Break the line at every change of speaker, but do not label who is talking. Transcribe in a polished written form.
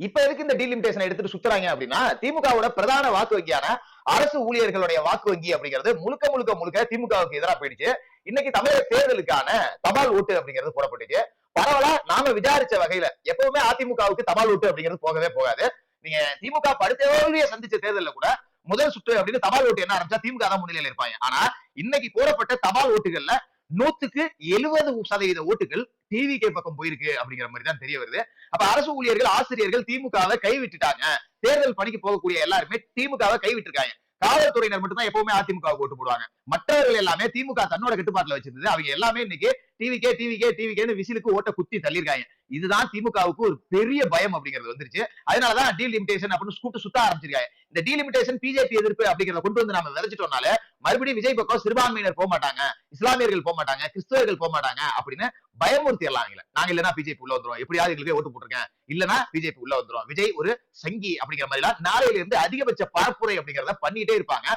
இப்ப எதுக்கு இந்த டீலிமிட்டேஷன் எடுத்துட்டு சுத்துறாங்க அப்படின்னா, திமுகவோட பிரதான வாக்கு வங்கியான அரசு ஊழியர்களுடைய வாக்கு வங்கி அப்படிங்கிறது முழுக்க முழுக்க முழுக்க திமுகவுக்கு எதிராக போயிடுச்சு. இன்னைக்கு தமிழக தேர்தலுக்கான தபால் ஓட்டு அப்படிங்கிறது போடப்பட்டுச்சு. பரவாயில்ல, நாம விசாரிச்ச வகையில எப்பவுமே அதிமுகவுக்கு தபால் ஓட்டு அப்படிங்கிறது போகவே போகாது. நீங்க திமுக படுத்தோல்வியை சந்திச்ச தேர்தல்ல கூட முதல் சுற்று அப்படின்னு தபால் ஓட்டு என்ன ஆரம்பிச்சா திமுக தான் முன்னிலையில் இருப்பாங்க. ஆனா இன்னைக்கு போடப்பட்ட தபால் ஓட்டுகள்ல 100க்கு 70% ஓட்டுகள் டிவிகே பக்கம் போயிருக்கு அப்படிங்கிற மாதிரி தான் தெரிய வருது. அப்ப அரசு ஊழியர்கள், ஆசிரியர்கள் திமுகவை கைவிட்டுட்டாங்க. தேர்தல் பணிக்கு போகக்கூடிய எல்லாருமே திமுகவை கைவிட்டிருக்காங்க. காவல்துறையினர் மட்டும் தான் எப்பவுமே அதிமுக ஓட்டு போடுவாங்க. மற்றவர்கள் எல்லாமே திமுக தன்னோட கட்டுப்பாட்டுல வச்சிருந்தது. அவங்க எல்லாமே இன்னைக்கு டிவிகே டிவிகே டிவிகேன்னு விசிலுக்கு ஓட்ட குத்தி தள்ளிருக்காங்க. இதுதான் திமுகவுக்கு ஒரு பெரிய பயம் அப்படிங்கிறது வந்துருச்சு. அதனாலதான் டீலிமிட்டேஷன் அப்படின்னு கூப்பிட்டு சுத்த ஆரம்பிச்சிருக்காங்க. இந்த டீலிமிட்டேஷன் பிஜேபி எதிர்ப்பு அப்படிங்கிறத கொண்டு வந்து நம்ம விதைச்சிட்டோம்னால மறுபடியும் விஜய் பக்கம் சிறுபான்மையினர் போக மாட்டாங்க, இஸ்லாமியர்கள் போக மாட்டாங்க, கிறிஸ்தவர்கள் போக மாட்டாங்க அப்படின்னு பயமுறுத்தி எல்லாம். நாங்க இல்லனா பிஜேபி உள்ள வந்துரும், எப்படியாவது எங்களுக்கு ஓட்டு போட்டுருக்கேன், இல்லனா பிஜேபி உள்ள வந்துரும், விஜய் ஒரு சங்கி அப்படிங்கிற மாதிரி எல்லாம் நாளையில இருந்து அதிகபட்ச பரப்புரை அப்படிங்கறத பண்ணிட்டே இருப்பாங்க.